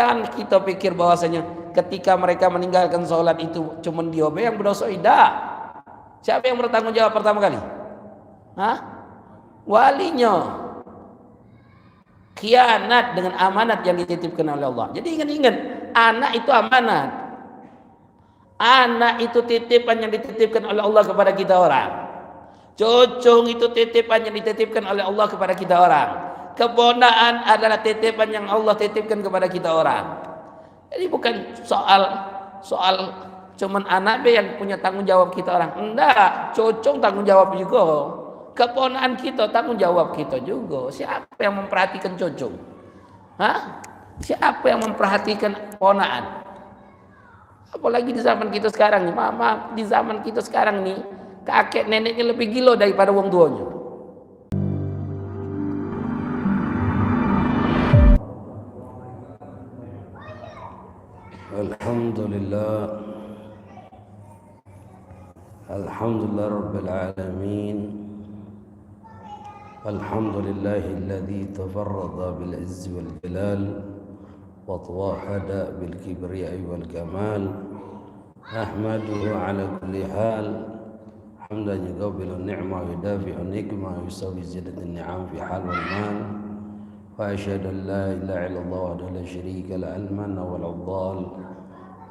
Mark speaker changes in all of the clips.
Speaker 1: jangan kita pikir bahwasanya ketika mereka meninggalkan sholat itu cuma diobe yang berdosa. Tidak. Siapa yang bertanggung jawab pertama kali? Hah? Walinya. Khianat dengan amanat yang dititipkan oleh Allah. Jadi ingat-ingat, anak itu amanat. Anak itu titipan yang dititipkan oleh Allah kepada kita orang. Cucung itu titipan yang dititipkan oleh Allah kepada kita orang. Keponakan adalah titipan yang Allah titipkan kepada kita orang. Jadi bukan soal cuman anak yang punya tanggung jawab kita orang. Enggak, cucung tanggung jawab juga. Keponakan kita tanggung jawab kita juga. Siapa yang memperhatikan cucung? Hah? Siapa yang memperhatikan ponakan? Apalagi di zaman kita sekarang nih, maaf, di zaman kita sekarang nih, kakek neneknya lebih gila daripada wong tuanya. Alhamdulillah. Alhamdulillah Rabbil Alamin. Alhamdulillahilladzi tafarrada bil izzi wal jalal wa tawahada bil kibriya'i wal kamal. Ahmaduhu ala kulli hal hamdan yuqabilu ni'ma wa yudafi'u nikma wa yusawi zidatin ni'am fi hal wal mal. Wa asyhadu an la ilaha illallah wa la syarika la al-manna wal 'adhal.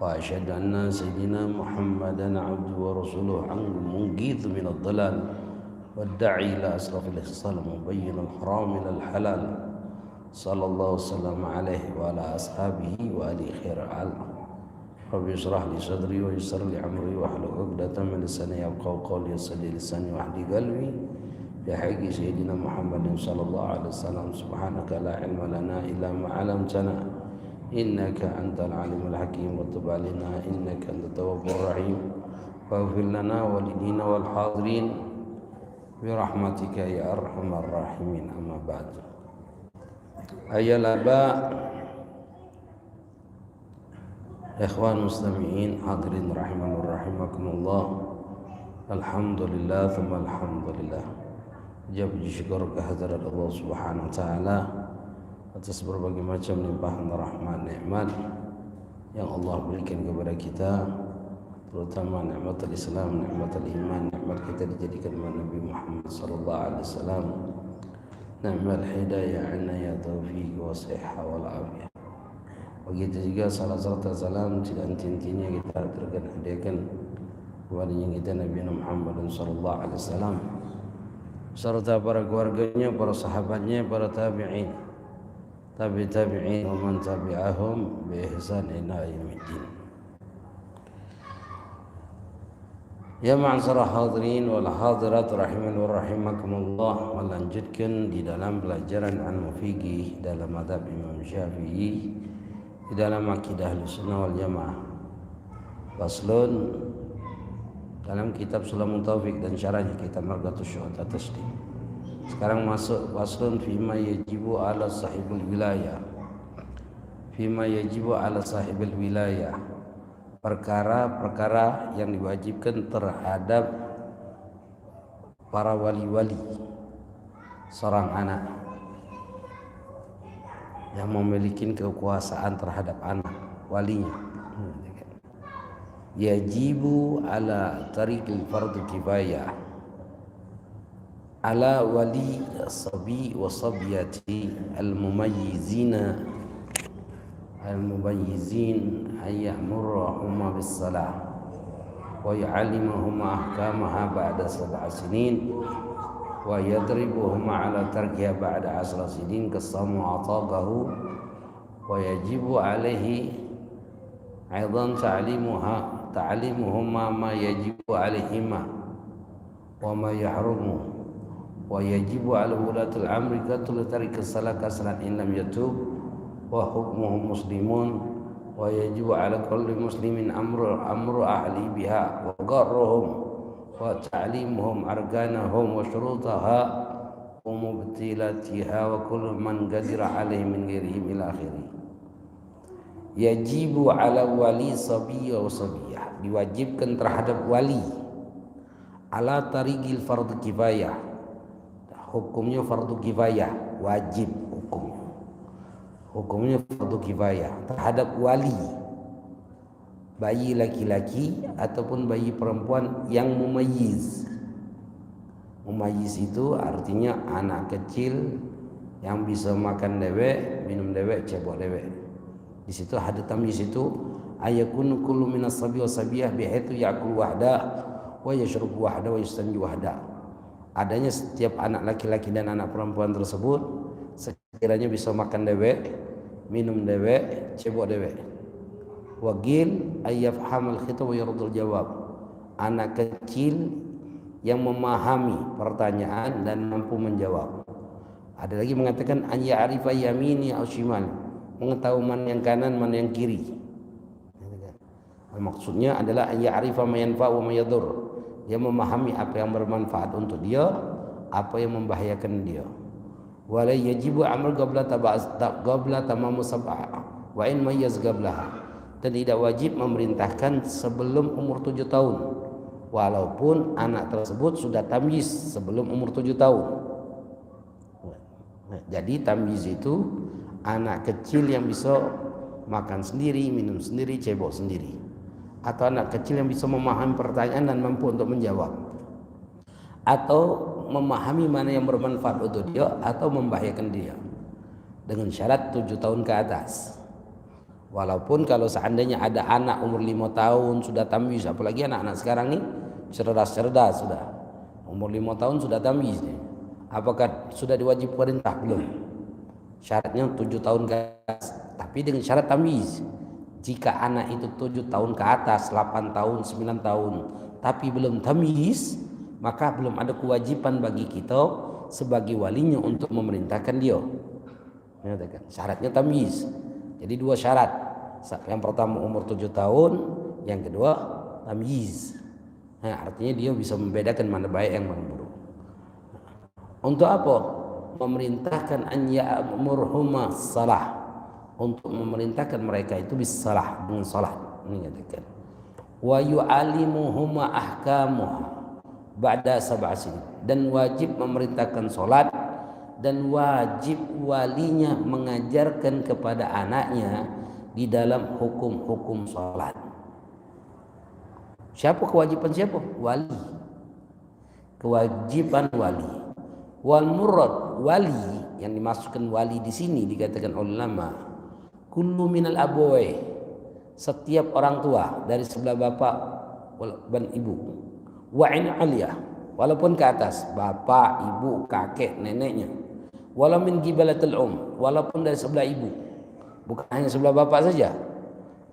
Speaker 1: Wa asyhadu anna sayyidina Muhammadan 'abduhu wa rasuluhu al-munqidh min ad-dhalal والداعي إلى أشرف الخصال مبين الحرام إلى الحلال صلى الله وسلم عليه وعلى أصحابه وآله خير العالم. رب اشرح لي صدري ويسر لي أمري واحلل عقدة من لساني يفقهوا قولي يسر لي لساني واهد قلبي بحق سيدنا محمد صلى الله عليه وسلم. سبحانك لا علم لنا إلا ما علمتنا إنك أنت العليم الحكيم وتب علينا إنك أنت التواب الرحيم واغفر لنا ولدينا والحاضرين birahmatika ya arhamar rahimin. Amma ba'du. Ayyuhal aba, ikhwan muslimin, hadirin rahimanur rahimakumullah. Alhamdulillah thumma alhamdulillah. Puji syukur kehadirat Allah Subhanahu wa taala atas berbagai macam limpahan rahmat nikmat yang Allah berikan kepada kita, terutama nikmatul Islam, nikmatul iman, nikmat kita dijadikan Nabi Muhammad sallallahu alaihi wasallam, nikmat hidayah, inayah, taufik, wasihah wal afiyah. Begitu juga salah serta salam tidak henti-hentinya kita aturkan hadiahkan kepada kita Nabi Muhammad sallallahu alaihi wasallam serta para keluarganya, para sahabatnya, para tabi'in, tabi'in wa man tabi'ahum bi ihsan ila yaumiddin. Ya ma'asyarah hadirin wal hadirat rahimani wa rahimakumullah. Melanjutkan di dalam pelajaran Al-Mufiqih dalam madhab Imam Syafi'i di dalam akidah Ahlussunnah wal Jamaah. Faslun dalam kitab Sulamut Taufiq dan syarahnya kitab Margatus Syuhada Tasdim. Sekarang masuk faslun fima yajibu ala sahibul wilayah. Fima yajibu ala sahibul wilayah. Perkara-perkara yang diwajibkan terhadap para wali-wali seorang anak yang memiliki kekuasaan terhadap anak walinya. Yajibu ala tariqil fardu kifayah ala wali sabi wa sabiyati al-mumayyizin أن يأمرهما بالصلاة ويعلمهما أحكامها بعد 7 سنين ويضربهما على تركها بعد 10 سنين كالصوم عطاقه ويجب عليه أيضا تعليمهما ما يجب عليهما وما يحرمه ويجب على ولاة الأمر قتل ترك الصلاة كسرا إن لم يتوب وحكمهم مسلمون ويجب على كل مسلم أمر أهلي بها وقرهم وتعليمهم أركانهم وشروطها ومبتلاتها وكل من قدر عليه من غيرهم إلى آخره. يجب على wali sabiyah wa sabiyah, diwajibkan terhadap wali ala tariqil fardu kifayah, hukumnya fardu kifayah, wajib hukumnya. hukumnya fardu kifayah terhadap wali bayi laki-laki ataupun bayi perempuan yang mumayyiz. Mumayyiz itu artinya anak kecil yang bisa makan dewek, minum dewek, cebok dewek. Di situ ada tamyiz itu ayakun kullu minas sabi wa sabiyah bihaitsu ya'kul wahda wa yashrubu wahda wa yastanji wahda. Adanya setiap anak laki-laki dan anak perempuan tersebut sekiranya bisa makan dewek, minum dewek, cebok dewek. Wagil ayyafhamal khitab wa yardul jawab. Anak kecil yang memahami pertanyaan dan mampu menjawab. Ada lagi mengatakan an ya'rifa yamini aw shimal, mengetahui mana yang kanan mana yang kiri. Maksudnya adalah an ya'rifa ma yanfa'u wa ma yadur. Dia memahami apa yang bermanfaat untuk dia, apa yang membahayakan dia. Wala yajibu amal qabla tamamu sab'a wa in mayyaz qablaha. Dan tidak wajib memerintahkan sebelum umur 7 tahun walaupun anak tersebut sudah tamyiz sebelum umur 7 tahun. Jadi tamyiz itu anak kecil yang bisa makan sendiri, minum sendiri, cebok sendiri, atau anak kecil yang bisa memahami pertanyaan dan mampu untuk menjawab, atau memahami mana yang bermanfaat untuk dia atau membahayakan dia, dengan syarat 7 tahun ke atas. Walaupun kalau seandainya ada anak umur 5 tahun sudah tamyiz, apalagi anak-anak sekarang nih cerdas-cerdas sudah. Umur 5 tahun sudah tamyiz. Apakah sudah diwajib perintah? Belum. Syaratnya 7 tahun ke atas, tapi dengan syarat tamyiz. Jika anak itu 7 tahun ke atas, 8 tahun, 9 tahun, tapi belum tamyiz, maka belum ada kewajiban bagi kita sebagai walinya untuk memerintahkan dia. Syaratnya tamyiz. Jadi 2 syarat. Yang pertama umur 7 tahun, yang kedua tamyiz. Artinya dia bisa membedakan mana baik yang mana buruk. Untuk apa? Memerintahkan an ya'murhuma salah. Untuk memerintahkan mereka itu bis salah, dengan salat. Ini katakan. Wa yu'allimuhuma ahkamuha ba'da sab'asin. Dan wajib memerintahkan salat dan wajib walinya mengajarkan kepada anaknya di dalam hukum-hukum salat. Siapa kewajiban siapa? Wali. Kewajiban wali. Wal murad wali, yang dimasukkan wali di sini dikatakan ulama, kullu minal abawai, setiap orang tua dari sebelah bapak dan ibu. Wa in aliyah, walaupun ke atas, bapak, ibu, kakek, neneknya. Walau min gibalatil walaupun dari sebelah ibu, bukan hanya sebelah bapak saja.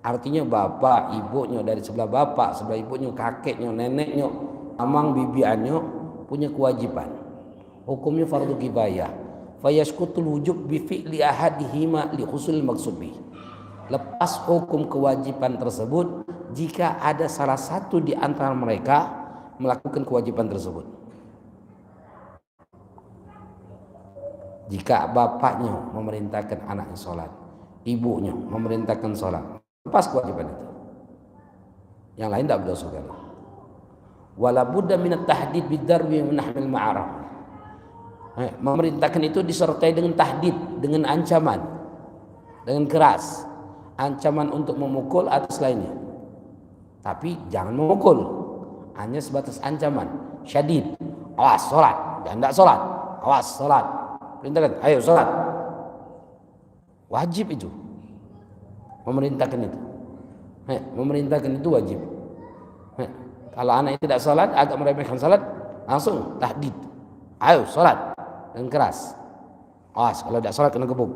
Speaker 1: Artinya bapak, ibunya dari sebelah bapak, sebelah ibunya, kakeknya, neneknya, amang bibiannya punya kewajiban. Hukumnya fardu kifayah. Fayasqutul wujub bi fi'li ahadihima li husul maqsudi. Lepas hukum kewajiban tersebut jika ada salah satu di antara mereka melakukan kewajiban tersebut. Jika bapaknya memerintahkan anaknya sholat, ibunya memerintahkan sholat, lepas kewajiban itu. Yang lain tidak berdosa. Wala budda minat tahdid bidarbi min nahmil ma'araf. Memerintahkan itu disertai dengan tahdid, dengan ancaman, dengan keras, ancaman untuk memukul atau selainnya. Tapi jangan memukul, hanya sebatas ancaman syadid. Awas sholat, jangan tidak sholat. Awas sholat. Perintahkan, ayo sholat. Wajib itu. Memerintahkan itu. Memerintahkan itu wajib. Kalau anak tidak sholat, agak meremehkan sholat, langsung tahdid. Ayo sholat. Dan keras. Awas, kalau tidak sholat kena gebuk.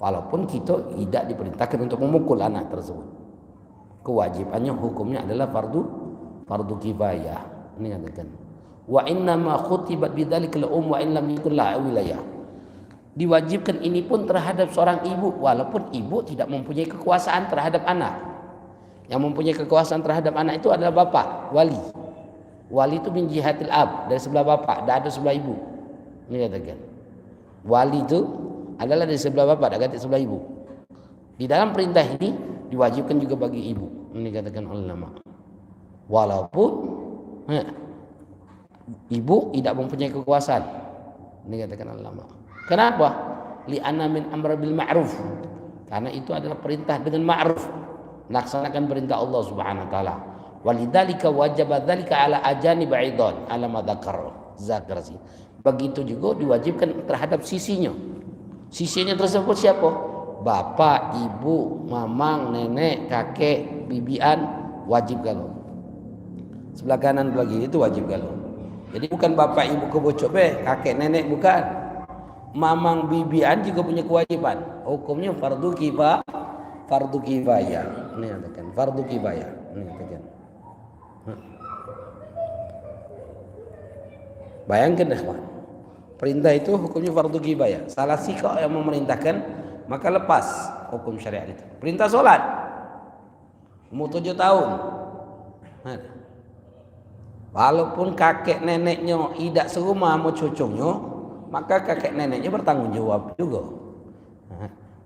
Speaker 1: Walaupun kita tidak diperintahkan untuk memukul anak tersebut. Kewajibannya hukumnya adalah fardu kifayah. Ini katakan. Wa inna ma khutibat bidzalikal wa in lam yakul la wilayah. Diwajibkan ini pun terhadap seorang ibu walaupun ibu tidak mempunyai kekuasaan terhadap anak. Yang mempunyai kekuasaan terhadap anak itu adalah bapak, wali. Wali itu min jihatil ab, dari sebelah bapak, tidak ada sebelah ibu. Ini katakan. Wali itu adalah dari sebelah bapak, tidak ada sebelah ibu. Di dalam perintah ini diwajibkan juga bagi ibu. Ini katakan ulama. Walaupun ibu tidak mempunyai kekuasaan. Ini katakan ulama. Kenapa? li'anna min amr bil ma'ruf. Karena itu adalah perintah dengan ma'ruf. Laksanakan perintah Allah Subhanahu wa taala. Walidzalika wajaba dzalika ala ajani ba'idon ala madzakar zakrasi. Begitu juga diwajibkan terhadap sisinya. Sisinya tersebut siapa? Bapak, ibu, mamang, nenek, kakek, bibian, wajib kalau. Sebelah kanan lagi itu wajib kalau. Jadi bukan bapak ibu kebocok kakek nenek bukan. Mamang bibian juga punya kewajiban. Hukumnya fardu kifayah. Ini katakan fardu kifayah. Ini katakan. Bayangkan ikhwan. Perintah itu hukumnya fardu kifayah. Salah sikap yang memerintahkan maka lepas hukum syariat itu. Perintah solat. Umur 7 tahun. Walaupun kakek neneknya tidak serumah sama cucunya, maka kakek neneknya bertanggung jawab juga.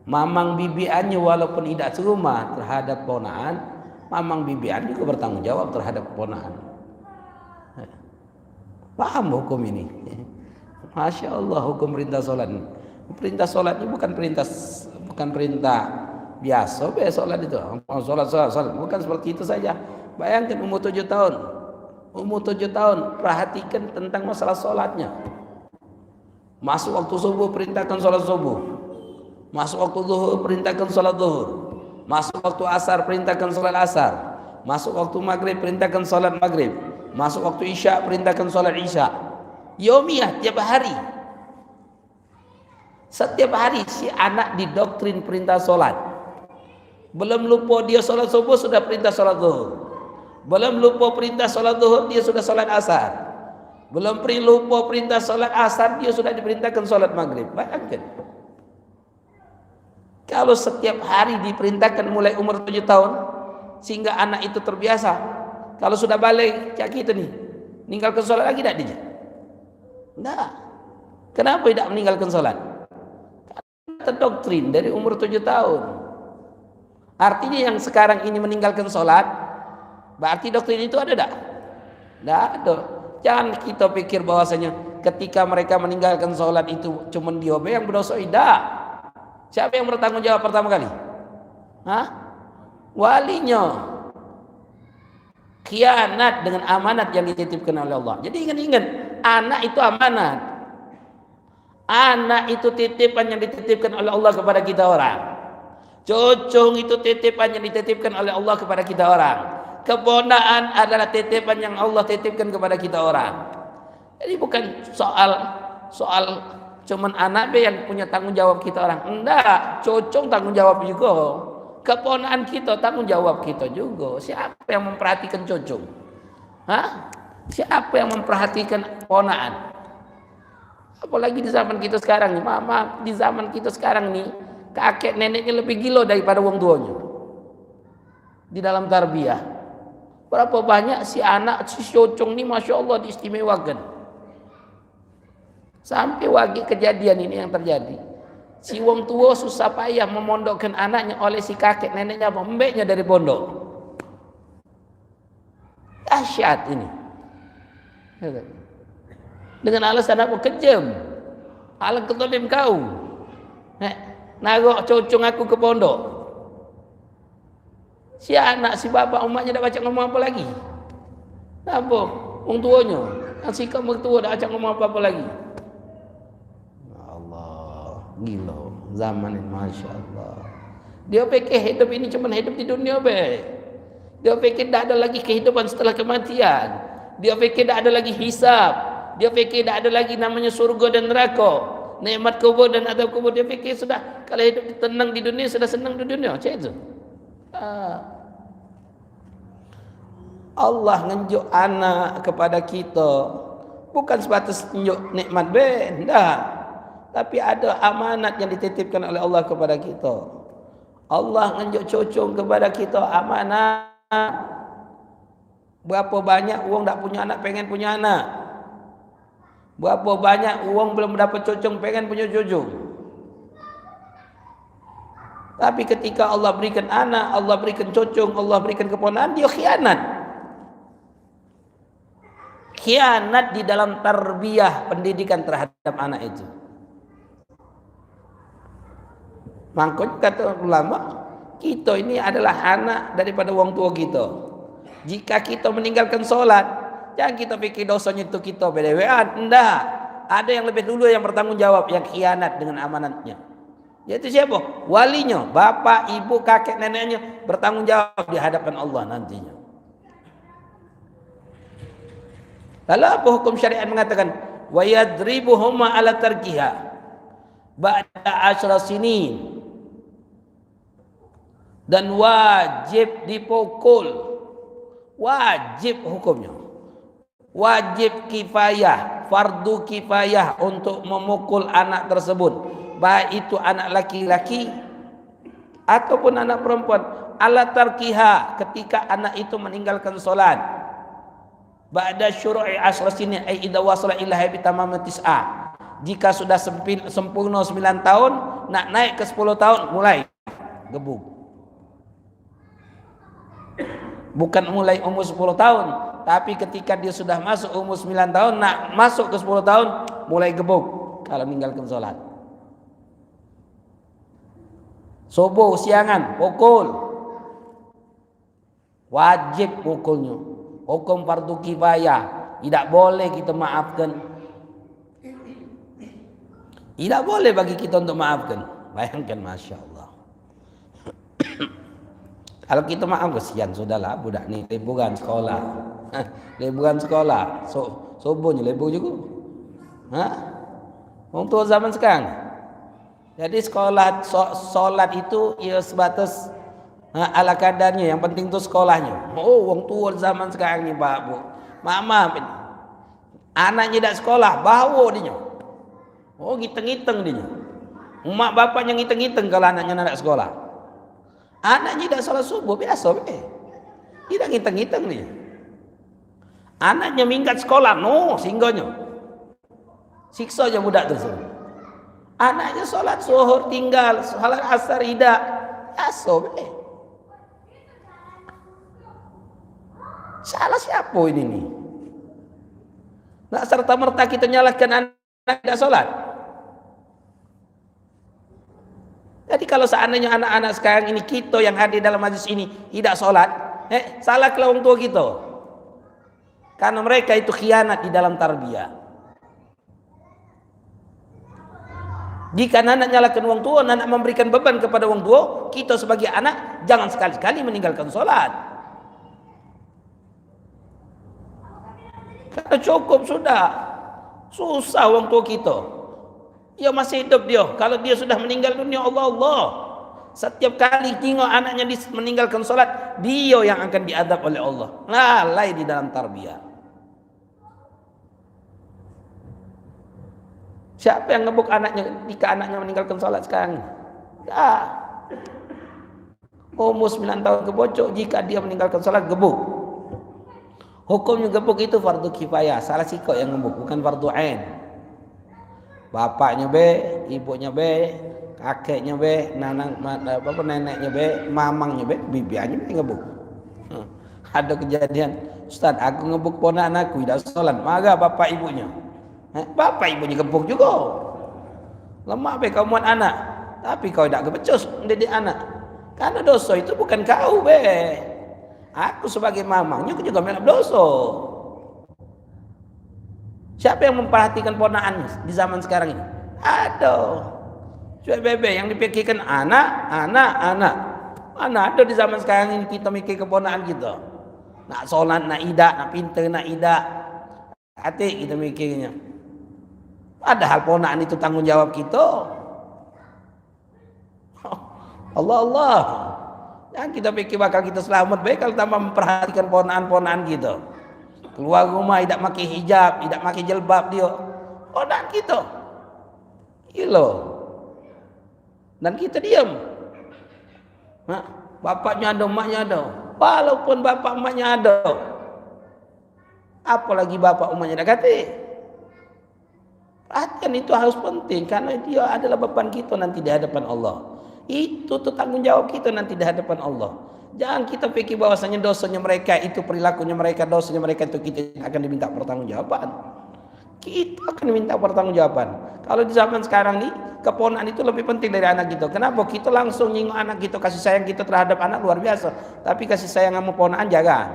Speaker 1: Mamang bibiannya walaupun tidak serumah terhadap ponakan, mamang bibian juga bertanggung jawab terhadap ponakan. Paham hukum ini? Masya Allah hukum perintah solat. Perintah solat ini bukan perintah biasa. Solat itu, solat bukan seperti itu saja. Bayangkan umur 7 tahun. Umur 7 tahun, perhatikan tentang masalah solatnya. Masuk waktu subuh, perintahkan solat subuh. Masuk waktu zuhur, perintahkan solat zuhur. Masuk waktu asar, perintahkan solat asar. Masuk waktu maghrib, perintahkan solat maghrib. Masuk waktu isya, perintahkan solat isya. Yomiyah, tiap hari. Setiap hari si anak didoktrin perintah solat. Belum lupa dia solat subuh, sudah perintah solat zuhur. Belum lupa perintah solat zuhur, dia sudah solat asar. Belum lupa perintah solat asar, dia sudah diperintahkan solat maghrib. Bayangkan. Kalau setiap hari diperintahkan mulai umur 7 tahun, sehingga anak itu terbiasa. Kalau sudah balik, kayak kita nih, meninggalkan solat lagi tidak dia? Tidak. Kenapa tidak meninggalkan solat? Karena terdoktrin dari umur 7 tahun. Artinya yang sekarang ini meninggalkan solat, berarti doktrin itu ada tak? Tidak ada. Jangan kita pikir bahwasanya ketika mereka meninggalkan sholat itu cuma dia yang berdosa. Tidak. Siapa yang bertanggung jawab pertama kali? Walinya. Khianat dengan amanat yang dititipkan oleh Allah. Jadi ingat-ingat, anak itu amanat. Anak itu titipan yang dititipkan oleh Allah kepada kita orang. Cucung itu titipan yang dititipkan oleh Allah kepada kita orang. Keponaan adalah titipan yang Allah titipkan kepada kita orang. Jadi bukan soal cuman anak yang punya tanggung jawab kita orang. Enggak, cucung tanggung jawab juga. Keponaan kita tanggung jawab kita juga. Siapa yang memperhatikan cucung? Siapa yang memperhatikan ponaan? Apalagi di zaman kita sekarang nih, mama di zaman kita sekarang nih, kakek neneknya lebih gila daripada wong tuanya. Di dalam tarbiyah. Berapa banyak si anak, si cucung ini Masya Allah diistimewakan. Sampai wagi kejadian ini yang terjadi. Si wong tua susah payah memondokkan anaknya oleh si kakek neneknya apa? Mbeknya dari pondok. Dahsyat ini. Dengan alasan apa? Kejam. Alang ketolim kau. Nagok cucung aku ke pondok. Si anak, si bapak, umatnya dah baca ngomong apa lagi? Apa? Orang tuanya. Yang sikap mertua dah baca ngomong apa lagi? Allah, gila. Zaman ini, Masya Allah. Dia fikir hidup ini cuma hidup di dunia, be. Dia fikir tak ada lagi kehidupan setelah kematian. Dia fikir tak ada lagi hisab. Dia fikir tak ada lagi namanya surga dan neraka. Nikmat kubur dan azab kubur. Dia fikir sudah, kalau hidup tenang di dunia, sudah senang di dunia. Macam itu. Allah nunjuk anak kepada kita bukan sebatas tunjuk nikmat enggak, tapi ada amanat yang dititipkan oleh Allah kepada kita. Allah nunjuk cucung kepada kita amanat. Berapa banyak uang tak punya anak pengen punya anak. Berapa banyak uang belum dapat cucung pengen punya cucung. Tapi ketika Allah berikan anak, Allah berikan cucung, Allah berikan keponakan, dia khianat. Khianat di dalam tarbiyah pendidikan terhadap anak itu.
Speaker 2: Makanya kata ulama, kita ini adalah anak daripada orang tua kita. Jika kita meninggalkan solat, jangan kita fikir dosanya itu kita beda-beda. Enggak. Ada yang lebih dulu yang bertanggung jawab, yang khianat dengan amanatnya. Yaitu siapa? Walinya, bapak, ibu, kakek, neneknya bertanggung jawab di hadapan Allah nantinya. Lalu apa hukum syariat mengatakan wa yadribuhuma ala tarkiha ba'da asyra sinin, dan wajib dipukul, wajib hukumnya, wajib kifayah, fardu kifayah untuk memukul anak tersebut, baik itu anak laki-laki ataupun anak perempuan, ala tarkiha, ketika anak itu meninggalkan solat. Ba'da syuru'i asyra sinin ay idza wasala ilaha bi tamam tis'ah, jika sudah sempurna 9 tahun, nak naik ke 10 tahun mulai gebuk. Bukan mulai umur 10 tahun, tapi ketika dia sudah masuk umur 9 tahun, nak masuk ke 10 tahun mulai gebuk kalau meninggalkan salat. Subuh siangan pukul, wajib pukulnya. Hukum fardu kifayah, tidak boleh kita maafkan. Tidak boleh bagi kita untuk maafkan. Bayangkan, Masya Allah. Kalau kita maaf, kesian sudahlah budak ni liburan sekolah. Liburan sekolah, subuhnya libur juga. Untuk zaman sekarang. Jadi sekolah solat itu ya sebatas ala kadarnya, yang penting tu sekolahnya. Oh, wong tua zaman sekarang ni Pak Bu, mama anaknya dak sekolah bawa dia. Oh, ngiteng-ngiteng dia. Mak bapaknya ngiteng-ngiteng kalau anaknya nak sekolah. Anaknya dak salat subuh biasa be. Tidak ngiteng-ngiteng dia. Anaknya minggat sekolah, no, singgonya. Siksa aja budak tu. Anaknya salat zuhur tinggal, salat asar tidak. Biasa be. Salah siapa ini nih? Nak serta-merta kita nyalahkan anak tidak sholat. Jadi kalau seandainya anak-anak sekarang ini, kita yang hadir dalam majlis ini tidak sholat, salah ke orang tua kita. Karena mereka itu khianat di dalam tarbiyah. Jika anak nyalahkan orang tua, anak memberikan beban kepada orang tua, kita sebagai anak jangan sekali-kali meninggalkan sholat. Karena cukup sudah, susah orang tua kita. Dia masih hidup dia. Kalau dia sudah meninggal dunia, Allah. Setiap kali tengok anaknya meninggalkan solat, dia yang akan diadab oleh Allah. Lalai di dalam tarbiyah. Siapa yang ngebuk anaknya jika anaknya meninggalkan solat sekarang? Ya. Umur 9 tahun ke bocok, jika dia meninggalkan solat, gebuk. Hukumnya gebuk itu fardu kifayah, salah sikok yang gebuk, bukan fardu ain. Bapaknya be, ibunya be, kakeknya be, neneknya be, mamangnya be, bibiannya be gebuk. Ada kejadian, Ustaz, aku gebuk ponakan aku tidak sholat, marah bapak ibunya. Bapak ibunya gebuk juga. Lemah be kau muat anak, tapi kau tidak kebecus mendidik anak. Karena dosa itu bukan kau be. Aku sebagai mamangnya aku juga melak dosa. Siapa yang memperhatikan ponakan di zaman sekarang ini? Ada. Cuek bebe yang dipikirkan anak. Mana ada di zaman sekarang ini kita mikir keponakan kita. Nak solat, nak idak, nak pintar, nak idak. Hati kita mikirnya. Padahal ponakan itu tanggung jawab kita. Allah. Jangan kita pikir bakal kita selamat baik kalau tanpa memperhatikan ponakan-ponakan kita. Keluar rumah tidak pakai hijab, tidak pakai jilbab dia. Ponakan kita. Gila. Dan kita diam. Bapaknya ada, emaknya ada. Walaupun bapak emaknya ada, apalagi bapak emaknya dah kata. Perhatian itu harus penting karena dia adalah beban kita nanti di hadapan Allah. Itu tuh tanggung jawab kita nanti di hadapan Allah. Jangan kita pikir bahwasanya dosanya mereka itu perilakunya mereka, dosanya mereka itu kita akan diminta pertanggungjawaban. kita akan minta pertanggungjawaban. Kalau di zaman sekarang nih, keponakan itu lebih penting dari anak kita. Kenapa? Kita langsung nyinggung anak kita, kasih sayang kita terhadap anak luar biasa. Tapi kasih sayang sama ponakan jangan.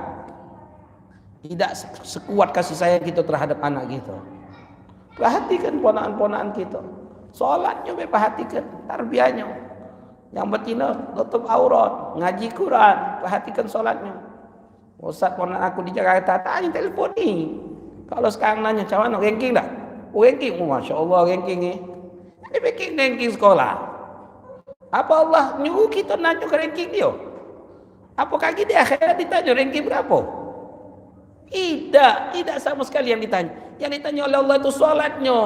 Speaker 2: Tidak sekuat kasih sayang kita terhadap anak kita. Perhatikan ponakan-ponakan kita. Sholatnya perhatikan, tarbiyahnya. Yang betina tutup aurat, ngaji Quran, perhatikan sholatnya. Ustaz ponakan aku di Jakarta, tanya telepon ni. Kalau sekarang nanya, macam mana? Ranking tak? Oh ranking, Masya Allah ranking ni. Ini ranking sekolah. Apa Allah nyuruh kita nanya ke ranking dia? Apakah di akhirat ditanya ranking berapa? Tidak sama sekali yang ditanya. Yang ditanya oleh Allah itu solatnya.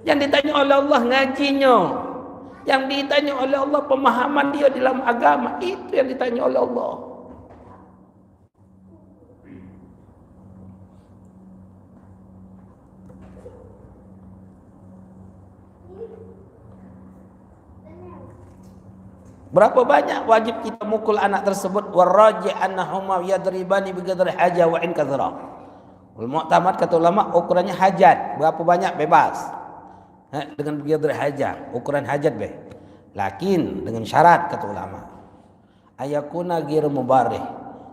Speaker 2: Yang ditanya oleh Allah ngajinya. Yang ditanya oleh Allah pemahaman dia dalam agama. Itu yang ditanya oleh Allah. Berapa banyak wajib kita mukul anak tersebut? Waraji annahuma yadribani biqadri haja wa in kathra. Wal mu'tamad kata ulama ukurannya hajat, berapa banyak bebas. Dengan biqadri haja, ukuran hajat be. Lakin dengan syarat kata ulama. Ayakuna ghairu mubarrih.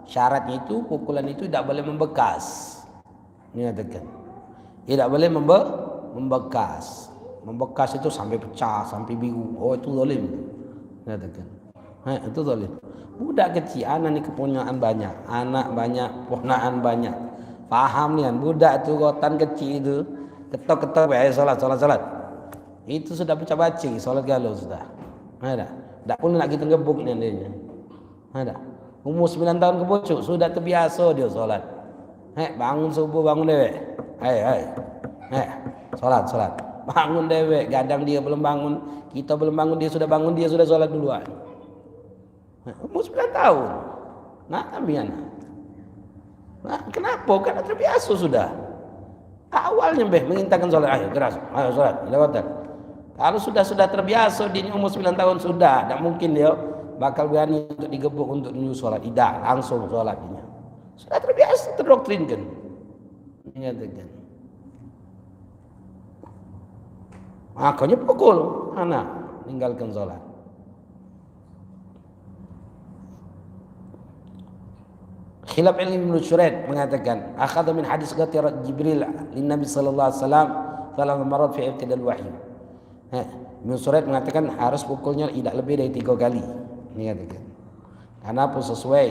Speaker 2: Syaratnya itu pukulan itu tidak boleh membekas. Ini katakan. Tidak boleh membekas. Membekas itu sampai pecah, sampai biru. Oh itu zalim. Katakan. Itu zalim. Budak kecil, anak ni kepunyaan banyak, anak banyak, ponakan banyak. Faham ni kan? Budak tu rotan kecil itu, ketok-ketok solat. Itu sudah pecah bacing, solat galau sudah. Ada. Tak perlu nak kita gebuk ni dia. Ada. Umur 9 tahun ke bocok sudah terbiasa dia solat. Bangun subuh bangun dewek. Solat. Bangun dewek, gadang dia belum bangun, kita belum bangun, dia sudah bangun, dia sudah sholat duluan. Umur 9 tahun. Nah, ambil anak. Nah, kenapa? Karena terbiasa sudah. Awalnya mengintakan sholat, ayo keras, ayo sholat, lewatan. Kalau sudah terbiasa di umur 9 tahun sudah, tak mungkin dia bakal berani untuk digebuk untuk menyuruh sholat. Tidak, langsung sholat dia. Sudah terbiasa, terdoktrinkan. Ingatkan. Makanya pukul anak, tinggalkan sholat. Khilaf Ibnu Syuraid mengatakan, akhadha min hadis qatirat Jibril lin Nabi sallallahu alaihi wasallam thalath marat fi ibtidal wahyi. Ibnu Syuraid mengatakan harus pukulnya tidak lebih dari 3 kali. Ini katakan. Karena apa sesuai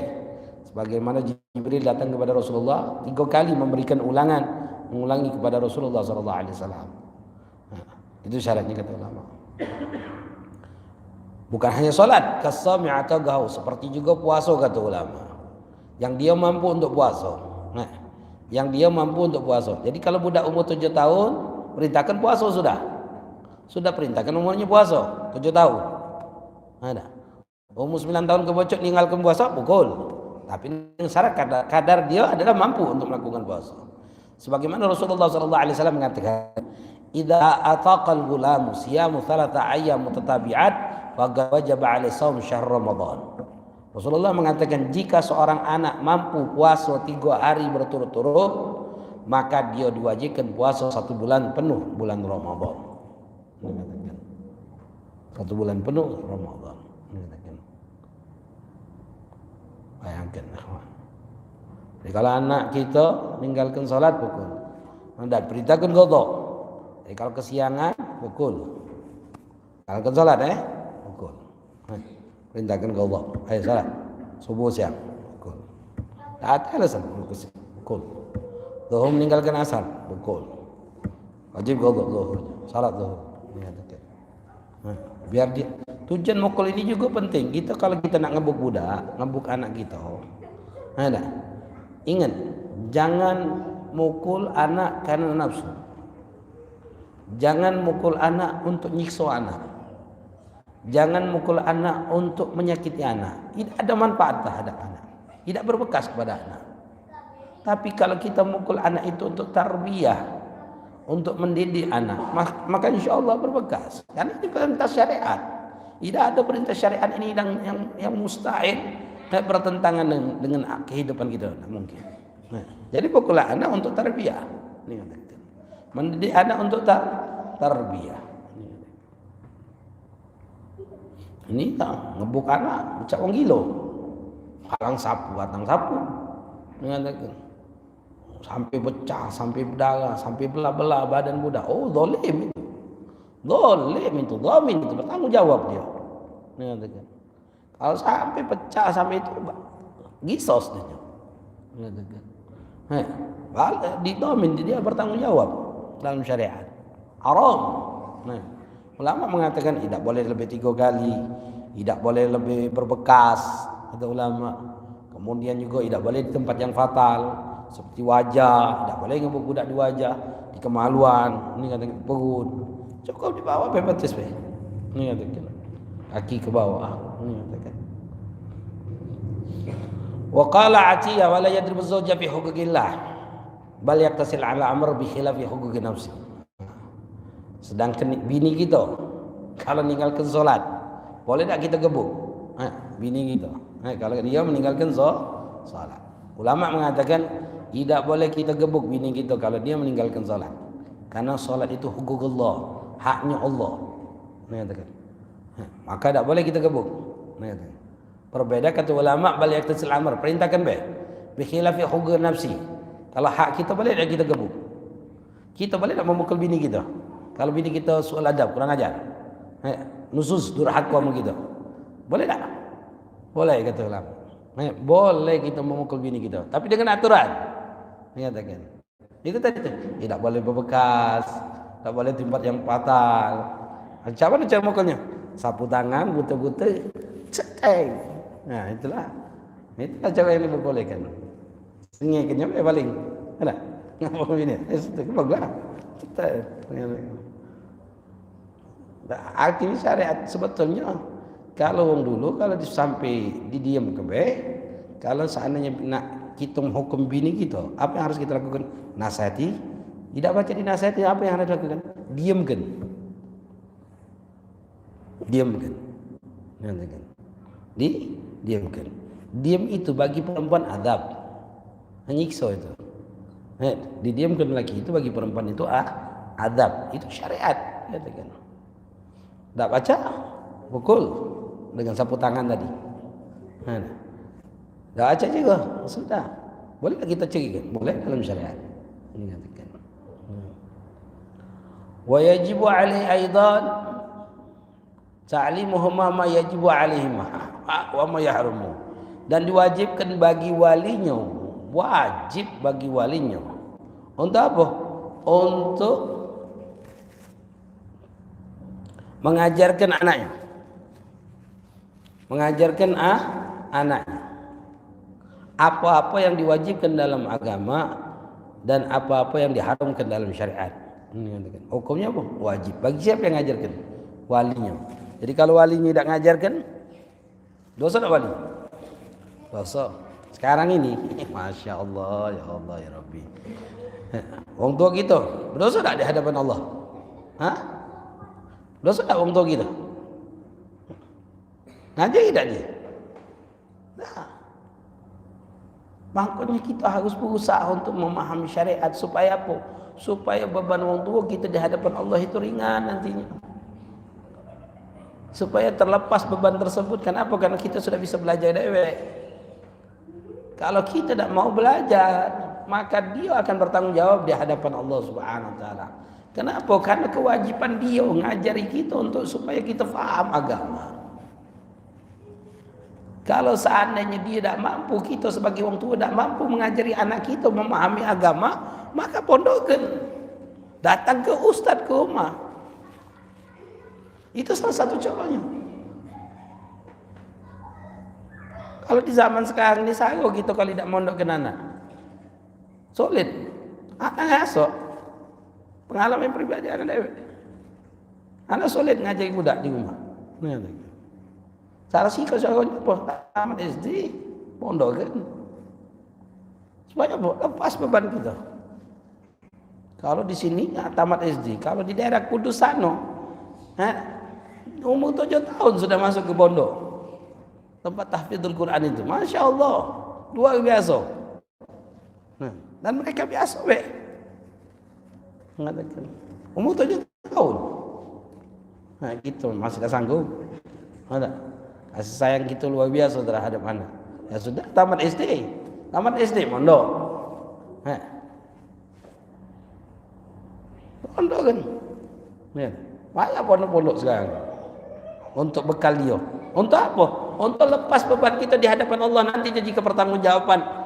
Speaker 2: sebagaimana Jibril datang kepada Rasulullah 3 kali memberikan mengulangi kepada Rasulullah sallallahu alaihi wasallam. Itu syaratnya kata ulama. Bukan hanya solat, kasami atau gau, seperti juga puasa kata ulama. Yang dia mampu untuk puasa. Jadi kalau budak umur 7 tahun, perintahkan puasa sudah. Sudah perintahkan umurnya puasa 7 tahun. Ada. Umur 9 tahun kebocok meninggalkan puasa, pukul. Tapi syarat kadar dia adalah mampu untuk melakukan puasa. Sebagaimana Rasulullah SAW mengatakan, idza ataqal gulamu siyamu 3 ayyam mutatabi'at faqad wajaba 'alaihi shaum syahr Ramadan. Rasulullah mengatakan jika seorang anak mampu puasa 3 hari berturut-turut, maka dia diwajibkan puasa 1 bulan penuh bulan Ramadan. Mengatakan 1 bulan penuh Ramadan. Mengatakan. Bayangkan ikhwan. Jadi kalau anak kita meninggalkan salat pukul. Anda perintahkan qada. Jadi kalau kesiangan pukul. Kalau ke salat pukul. Perintahkan qada. Ayo salat. Subuh siang pukul. Tak ada alasan pukul. Zuhur meninggalkan asar pukul. Wajib qada zuhur. Salat zuhur. Biar dia tujuan mukul ini juga penting. Kita kalau kita nak ngebuk budak, ngebuk anak kita. Ingat, jangan mukul anak karena nafsu. Jangan mukul anak untuk nyiksa anak. Jangan mukul anak untuk menyakiti anak. Tidak ada manfaat terhadap anak. Tidak berbekas kepada anak. Tapi kalau kita mukul anak itu untuk tarbiyah, untuk mendidik anak, maka insya Allah berbekas. Karena ini perintah syariat. Tidak ada perintah syariat ini yang mustahil bertentangan dengan kehidupan kita. Tidak mungkin. Nah, jadi pukullah anak untuk tarbiyah. Mendidik anak untuk tarbiyah. Ini ngebuk anak, ucap orang gilo. Halang sapu, batang sapu. Sampai pecah, sampai berdarah, sampai belah-belah badan budak. Oh, zalim itu. Zalim itu, zalim itu, bertanggung jawab dia. Kalau sampai pecah sampai itu gisos dia. Didomin dia bertanggung jawab dalam syariat. Haram. Ulama mengatakan tidak boleh lebih 3 kali, tidak boleh lebih berbekas, kata ulama. Kemudian juga tidak boleh di tempat yang fatal seperti wajah, tidak boleh ngebuk budak di wajah, di kemaluan, ini kata perut. Cukup di bawah bebetes be. Ini katakan kaki ke bawah, ini katakan. Wa qala Atiyah wala yadribu zawja fi huquqillah bal yaktasil ala amr bi khilafi huquqi nafsi. Sedangkan bini kita kalau meninggalkan solat boleh tak kita gebuk? Bini kita kalau dia meninggalkan solat, ulama mengatakan tidak boleh kita gebuk bini kita kalau dia meninggalkan solat, karena solat itu huququllah, haknya Allah. Maka tak boleh kita gebuk. Berbeda kata ulama bal yaktasil amr, perintahkan bi khilafi huquqi nafsi. Kalau hak kita boleh tak kita gebuk? Kita boleh tak memukul bini kita? Kalau bini kita soal adab, kurang ajar, nusus durhaka sama kita, boleh tak? Boleh kata ulama. Boleh kita memukul bini kita, tapi dengan aturan. Katakan. Itu tadi tidak boleh berbekas, tak boleh tempat yang fatal. Macam mana cara mukulnya? Sapu tangan, buta-buta, ceteng. Nah itulah cara yang diperbolehkan. Sengaja paling, ada? Ngapa ini? Itu baguslah. Arti syariat sebetulnya kalau orang dulu kalau sampai didiam ke kalau seandainya nak kita hukum bini kita, apa yang harus kita lakukan? Nasihati. Tidak baca dinasihati, apa yang harus dilakukan? Diamkan. Diamkan. Diam itu bagi perempuan adab, menyiksa itu. Didiamkan lagi itu bagi perempuan itu adab, itu syariat. Katakan. Tak baca, pukul dengan sapu tangan tadi. Tak baca juga, sudah. Boleh kita cegah? Boleh dalam syariat. Ini katakan. Wa yajibu alaihi aidan ta'limuhuma ma yajibu alaihima wa ma yahrumu. Dan diwajibkan bagi walinya, wajib bagi walinya. Untuk apa? Untuk mengajarkan anaknya. Mengajarkan anaknya. Apa-apa yang diwajibkan dalam agama dan apa-apa yang diharamkan dalam syariat. Hukumnya apa? Wajib. Bagi siapa yang mengajarkan? Walinya. Jadi kalau walinya tidak mengajarkan, dosa tak wali? Dosa. Sekarang ini, Masya Allah, ya Allah, ya Rabbi. Orang tua kita, berdosa tak di hadapan Allah? Dosa tak orang tua kita? Ngajar tidak dia? Nah. Makanya kita harus berusaha untuk memahami syariat supaya apa? Supaya beban orang tua kita di hadapan Allah itu ringan nantinya. Supaya terlepas beban tersebut. Kenapa? Karena kita sudah bisa belajar dewek. Kalau kita tidak mau belajar, maka dia akan bertanggung jawab di hadapan Allah Subhanahu wa taala. Kenapa? Karena kewajiban dia mengajari kita untuk supaya kita faham agama. Kalau seandainya dia tidak mampu, kita sebagai orang tua tidak mampu mengajari anak kita memahami agama, maka pondokkan. Datang ke ustaz ke rumah. Itu salah satu contohnya. Kalau di zaman sekarang ini saya gitu kalau tidak mondokkan anak. Sulit. Esok. Pengalaman pribadi anak dewek. Anak sulit ngajari budak di rumah. Cara sih kalau tamat SD pondok kan. Supaya lepas beban kita. Kalau di sini tamat SD, kalau di daerah Kudus sana, umur 7 tahun sudah masuk ke pondok. Tempat tahfidzul Quran itu, Masya Allah, luar biasa. Dan mereka biasa mengatakan umur 7 tahun. Nah gitu masih tak sanggup. Ada kasih sayang gitu luar biasa terhadap anak. Ya sudah tamat SD mondok. Pondok kan. Ya. Banyak pondok-pondok sekarang. Untuk bekal dia. Untuk apa? Untuk lepas beban kita di hadapan Allah nanti jika pertanggungjawaban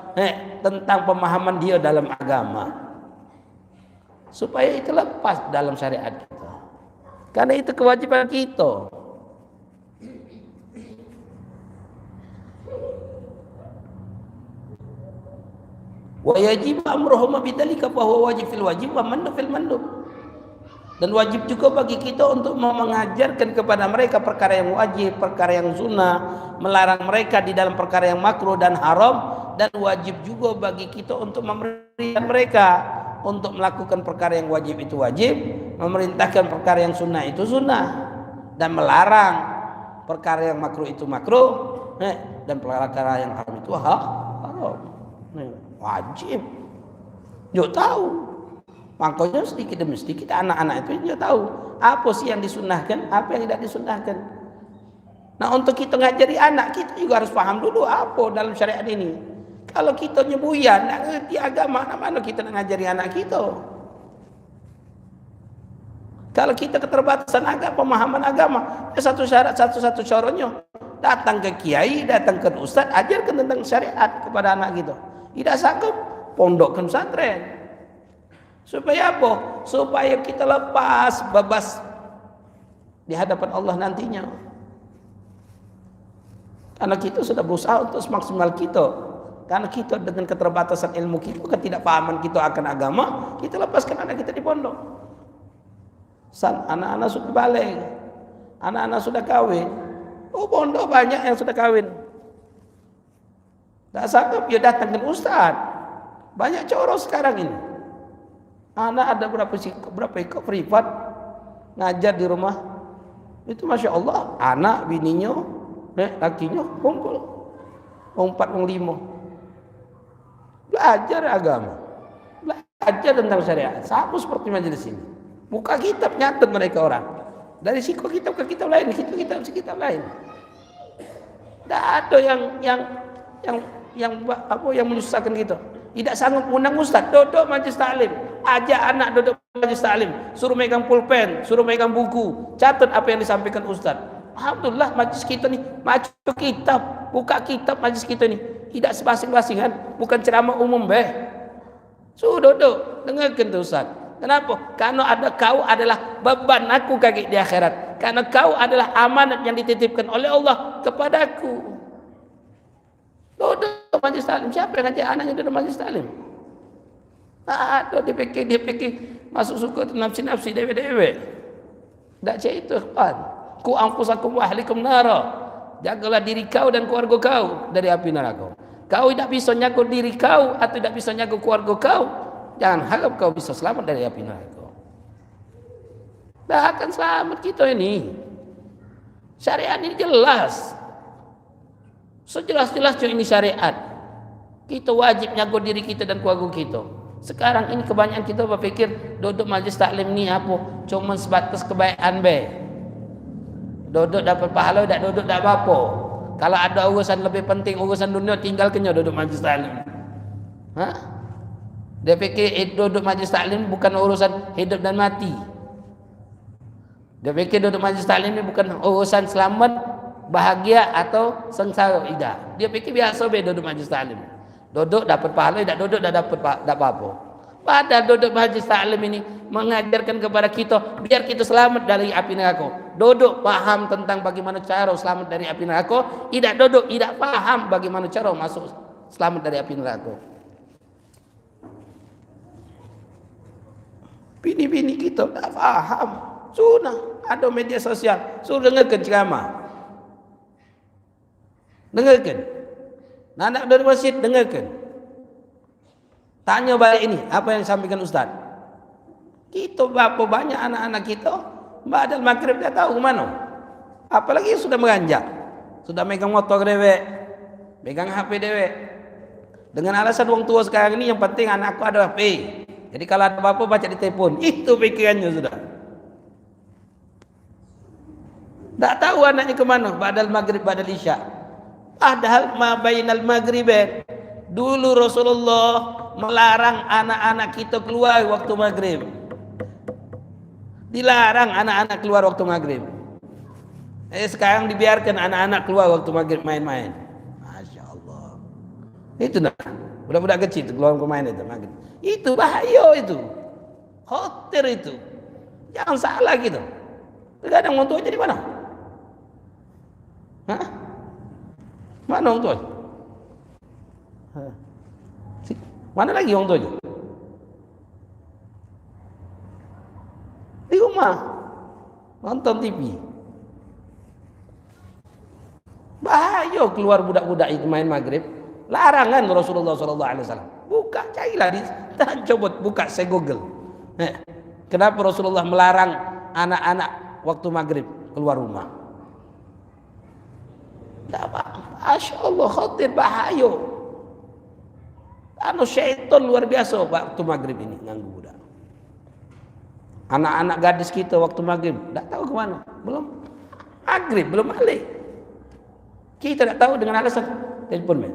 Speaker 2: tentang pemahaman dia dalam agama. Supaya itu lepas dalam syariat kita. Karena itu kewajiban kita. Wa yajib amruhum bidzalika fa huwa wajib fil wajib wa mandub fil mandub. Dan wajib juga bagi kita untuk mengajarkan kepada mereka perkara yang wajib, perkara yang sunnah, melarang mereka di dalam perkara yang makruh dan haram, dan wajib juga bagi kita untuk memerintahkan mereka untuk melakukan perkara yang wajib itu wajib, memerintahkan perkara yang sunnah itu sunnah, dan melarang perkara yang makruh itu makruh, dan perkara yang haram itu haram. Wajib. Yuk tahu. Makanya sedikit demi sedikit anak-anak itu dia tahu apa sih yang disunahkan, apa yang tidak disunahkan. Nah untuk kita ngajari anak kita juga harus paham dulu apa dalam syariat ini. Kalau kita nyebuyan, nak ngerti agama, mana kita nak ngajari anak kita. Kalau kita keterbatasan agama, pemahaman agama, satu syarat satu-satu caranya datang ke kiai, datang ke ustaz, ajarkan tentang syariat kepada anak kita. Tidak sanggup, pondokkan pesantren. Supaya apa? Supaya kita lepas bebas di hadapan Allah nantinya. Karena kita sudah berusaha untuk semaksimal kita. Karena kita dengan keterbatasan ilmu kita, ketidakpahaman kita akan agama, kita lepaskan anak kita di pondok. Anak-anak sudah balik, anak-anak sudah kawin. Oh pondok banyak yang sudah kawin. Tak sanggup dia datang ke ustaz. Banyak coro sekarang ini. Anak ada berapa ekor privat ngajar di rumah. Itu Masya Allah. Anak, bininya, lakinya kumpul. 4, 5. Belajar agama. Belajar tentang syariat. Sama seperti majelis ini. Buka kitab, nyatet mereka orang. Dari siku kitab ke kitab lain. Siku kitab ke kitab lain. Tidak ada yang menyusahkan kita. Tidak sanggup undang ustaz, duduk majlis taklim, ajak anak duduk majlis taklim, suruh megang pulpen, suruh megang buku, catat apa yang disampaikan ustaz. Alhamdulillah majlis kita ni, maju kitab, buka kitab majlis kita ni, tidak sebasing-basingan, bukan ceramah umum Suruh duduk, dengarkan tu ustaz. Kenapa? Karena kau adalah beban aku kaki di akhirat. Karena kau adalah amanat yang dititipkan oleh Allah kepadaku. Duduk majlis taklim. Siapa yang ngajak anaknya duduk majlis taklim? Ada dia fikir masuk suka nafsi-nafsi dewe-dewe. Tak cek itu kan. Ku anfusakum wa ahlikum nara. Jagalah diri kau dan keluarga kau dari api neraka. Kau tidak bisa jaga diri kau atau tidak bisa jaga keluarga kau, jangan harap kau bisa selamat dari api neraka. Tak akan selamat kita ini. Syariat ini jelas. Sejelas-jelasnya ini syariat. Kita wajib nyaga diri kita dan keluarga kita. Sekarang ini kebanyakan kita berpikir duduk majlis taklim ni apa? Cuma sebatas kebaikan Duduk dapat pahala, tak duduk tak apa-apa. Kalau ada urusan lebih penting, urusan dunia, tinggalkannya duduk majlis taklim. Dia fikir duduk majlis taklim bukan urusan hidup dan mati. Dia fikir duduk majlis taklim ni bukan urusan selamat, bahagia atau sengsara. Tidak. Dia fikir biasa duduk majlis taklim. Duduk dapat pahala, tak duduk tak dapat tak apa-apa. Padahal duduk majlis taklim ini mengajarkan kepada kita biar kita selamat dari api neraka. Duduk paham tentang bagaimana cara selamat dari api neraka, tidak duduk tidak paham bagaimana cara masuk selamat dari api neraka. Bini-bini kita tak paham. Sunnah, ada media sosial, suruh dengarkan ceramah. Dengarkan. Anak dari masjid dengarkan. Tanya balik ini, apa yang disampaikan ustaz? Kita berapa banyak anak-anak kita badal maghrib dia tahu ke mana. Apalagi sudah beranjak. Sudah megang motor dewek, megang HP dewek. Dengan alasan wong tua sekarang ini yang penting anakku ada HP. Jadi kalau ada apa-apa baca di telepon. Itu pikirannya sudah. Tak tahu anaknya kemana. Ba'dal maghrib, ba'dal isya. Padahal ma bainal maghribain. Dulu Rasulullah melarang anak-anak kita keluar waktu maghrib. Dilarang anak-anak keluar waktu maghrib. Sekarang dibiarkan anak-anak keluar waktu maghrib main-main. Masya Allah. Itu nah, budak-budak kecil keluar main itu maghrib. Itu bahaya itu. Khatir itu. Jangan salah gitu. Terkadang orang tua jadi mana? Hah? Mana orang tua? Mana lagi orang tua? Di rumah nonton TV. Bahaya keluar budak-budak itu main maghrib. Larangan Rasulullah SAW. Buka, carilah di coba buka saya Google. Kenapa Rasulullah melarang anak-anak waktu maghrib keluar rumah? Masya Allah, khatir, bahaya. Syaitan luar biasa waktu maghrib ini ganggu budak. Anak-anak gadis kita waktu maghrib tak tahu kemana, belum maghrib, belum balik. Kita tak tahu dengan alasan telepon men.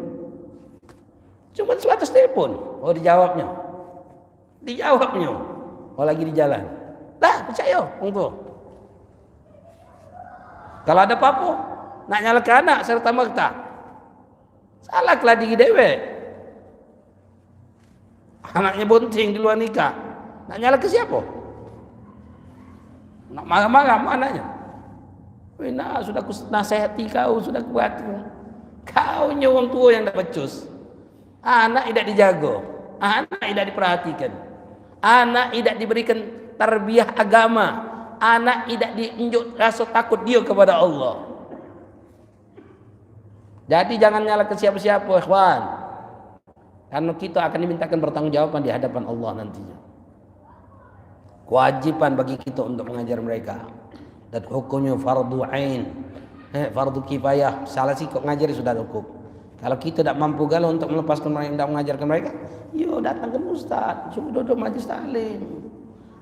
Speaker 2: Cuma sebatas telepon. Oh dijawabnya. Oh lagi di jalan. Dah percaya orang tua. Kalau ada apa-apa nak nyalakan anak serta merta. Salah kelah diri dewek. Anaknya bunting di luar nikah. Nak nyala ke siapa? Nak marah-marah sama anaknya. Nah, sudah aku nasihati kau, sudah aku buat. Kau orang tua yang tak becus. Anak tidak dijaga. Anak tidak diperhatikan. Anak tidak diberikan tarbiyah agama. Anak tidak diunjuk rasa takut dia kepada Allah. Jadi jangan nyalakan siapa-siapa, ikhwan. Karena kita akan dimintakan bertanggungjawaban di hadapan Allah nantinya. Kewajiban bagi kita untuk mengajar mereka. Dan hukumnya fardu ain, fardu kifayah. Salah sih kok ngajari sudah cukup. Kalau kita tidak mampu galau untuk melepaskan mereka, tidak mengajarkan mereka, yo datang ke ustaz, suruh duduk majlis taklim.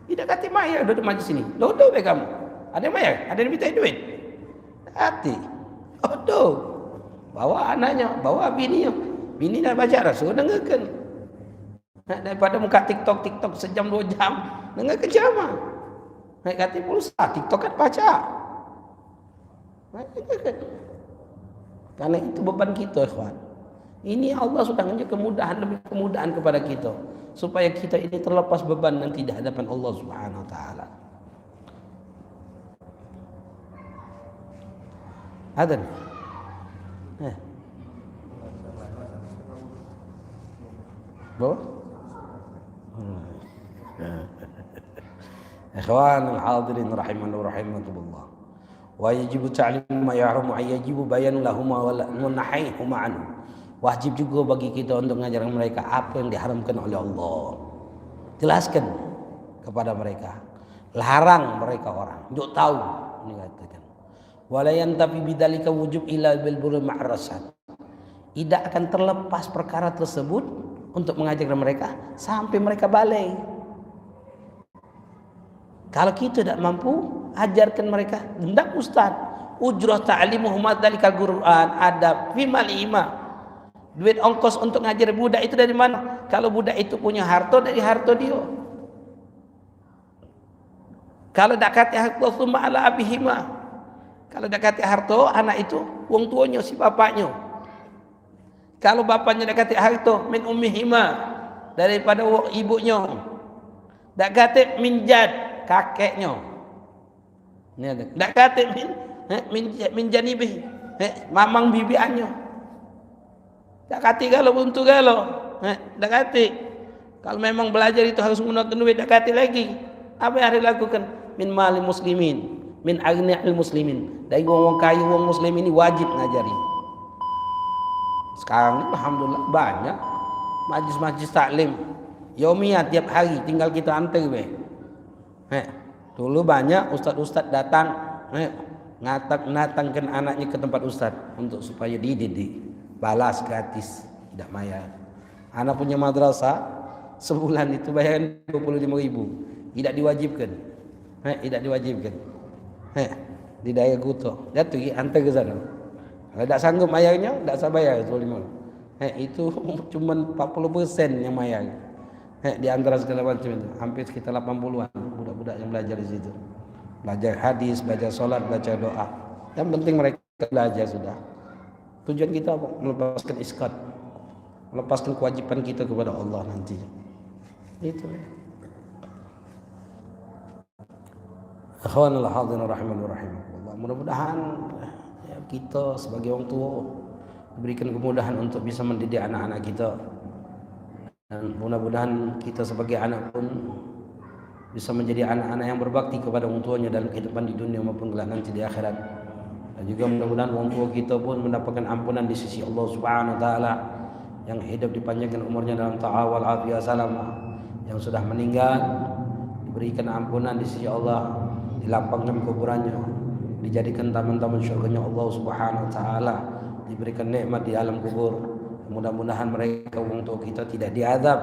Speaker 2: Tidak kata maya duduk majlis sini. Duduk be kamu. Ada maya? Ada yang minta duit? Hati. Duduk. Bawa anaknya, bawa bininya. Bini dah baca Rasul, dengarkan. Daripada muka TikTok sejam 2 jam, dengarkan ceramah. Naik kata pulsa, TikTok kan baca. Karena itu beban kita, ikhwan. Ini Allah sudah ngasih kemudahan, lebih kemudahan kepada kita, supaya kita ini terlepas beban nanti di hadapan Allah Subhanahu wa taala. Adan. Bawa? Ikhwan al-hadirin rahimani wa rahimakumullah. Wa yajibu ta'lim ma ya'lamu yajibu bayan lahum wa nahayhum anhu. Wajib juga bagi kita untuk mengajarkan mereka apa yang diharamkan oleh Allah. Jelaskan kepada mereka. Larang mereka orang. Untuk tahu ini katakan. Wala yantafi bidzalika wujub ila bil burri ma'rasad. Tidak akan terlepas perkara tersebut untuk mengajarkan mereka sampai mereka balik. Kalau kita tidak mampu, ajarkan mereka. Hendak ustaz, ujrah ta'limuhum dzalikal Qur'an, adab, fimal ima. Duit ongkos untuk ngajar budak itu dari mana? Kalau budak itu punya harta, dari harta dia. Kalau dak kata harta summa ala abihima. Kalau dak kata harta, anak itu wong tuanya si bapaknya. Kalau bapaknya dak kata harta min ummihima, daripada ibunya. Dak kata min jad, kakeknya. Ini ada. Dak kata min janibih, mamang bibiannya. Dak kata kalau untuk kalau, dak kata kalau memang belajar itu harus menggunakan duit, dak kata lagi. Apa yang harus dilakukan? Min mali muslimin, min aghniya'il muslimin. Dari wong kaya wong muslim ini wajib ngajari. Sekarang ini alhamdulillah banyak majlis-majlis taklim yaumiyah tiap hari, tinggal kita antar be. Dulu banyak ustaz-ustaz datang ngatangkan anaknya ke tempat ustaz untuk supaya dididik, balas gratis, tidak bayar. Anak punya madrasah sebulan itu bayaran 25.000. Tidak diwajibkan. Tidak diwajibkan. Di daerah Kuto. Jatuh hantar ke sana. Kalau tak sanggup bayarnya, tak usah bayar 25. Itu cuma 40% yang bayar. Di antara segala macam itu, hampir sekitar 80-an budak-budak yang belajar di situ. Belajar hadis, belajar solat, belajar doa. Yang penting mereka belajar sudah. Tujuan kita apa? Melepaskan iskat, melepaskan kewajiban kita kepada Allah nanti. Itu. Akhwanul hadirin rahimani rahimakumullah. Mudah-mudahan kita sebagai orang tua diberikan kemudahan untuk bisa mendidik anak-anak kita, dan mudah-mudahan kita sebagai anak pun bisa menjadi anak-anak yang berbakti kepada orang tuanya dalam kehidupan di dunia maupun kelak nanti di akhirat. Dan juga mudah-mudahan orang tua kita pun mendapatkan ampunan di sisi Allah Subhanahu wa taala, yang hidup dipanjangkan umurnya dalam ta'awal afiyah salamah, yang sudah meninggal diberikan ampunan di sisi Allah, dilapangkan kuburannya, dijadikan taman-taman syurganya Allah Subhanahu wa taala, diberikan nikmat di alam kubur. Mudah-mudahan mereka orang tua kita tidak diazab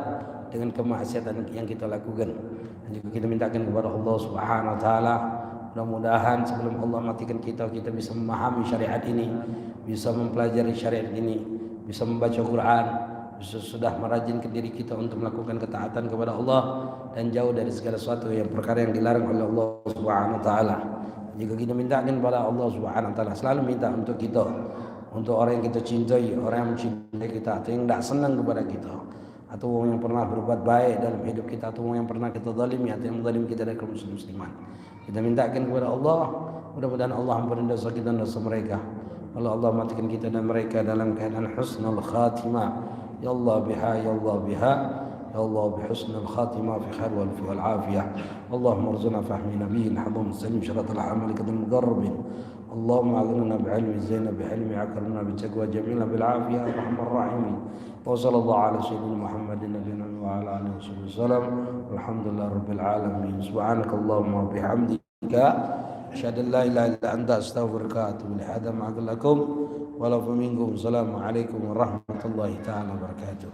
Speaker 2: dengan kemaksiatan yang kita lakukan. Dan juga kita mintakan kepada Allah Subhanahu wa taala, mudah-mudahan sebelum Allah matikan kita, kita bisa memahami syariat ini, bisa mempelajari syariat ini, bisa membaca Quran, bisa sudah merajinkan diri kita untuk melakukan ketaatan kepada Allah dan jauh dari segala sesuatu yang perkara yang dilarang oleh Allah Subhanahu wa taala. Jika kita mintakan kepada Allah Subhanahu wa taala, selalu minta untuk kita, untuk orang yang kita cintai, orang yang mencintai kita, atau yang tidak senang kepada kita, atau orang yang pernah berbuat baik dalam hidup kita, atau orang yang pernah kita zalimi, atau yang menzalim kita dari kaum musliman. Kita mintakan kepada Allah, mudah-mudahan Allah ampuni dosa kita dan dosa mereka. Kalau Allah matikan kita dan mereka dalam keadaan husnul khatimah, ya Allah biha, ya Allah biha, ya Allah bihusnul khatimah fi khair wal afiyah. Allahumma arzuqna fahmi nabiyil hadam salim syarat al-amal kadal muqarrabin. Allahumma aghnina bi'ilmi zaina bi'ilmi akramna bitaqwa jamilna bil afiyah arhamar rahimin. Wa sallallahu ala sayyidina Muhammadin nabiyina wa ala alihi wasallam. Alhamdulillah rabbil alamin. Subhanakallahumma wa bihamdika asyhadu an la ilaha illa anta astaghfiruka wa atubu ilaik. Hadza ma aqul lakum wa la minkum. Assalamu alaikum warahmatullahi taala wabarakatuh.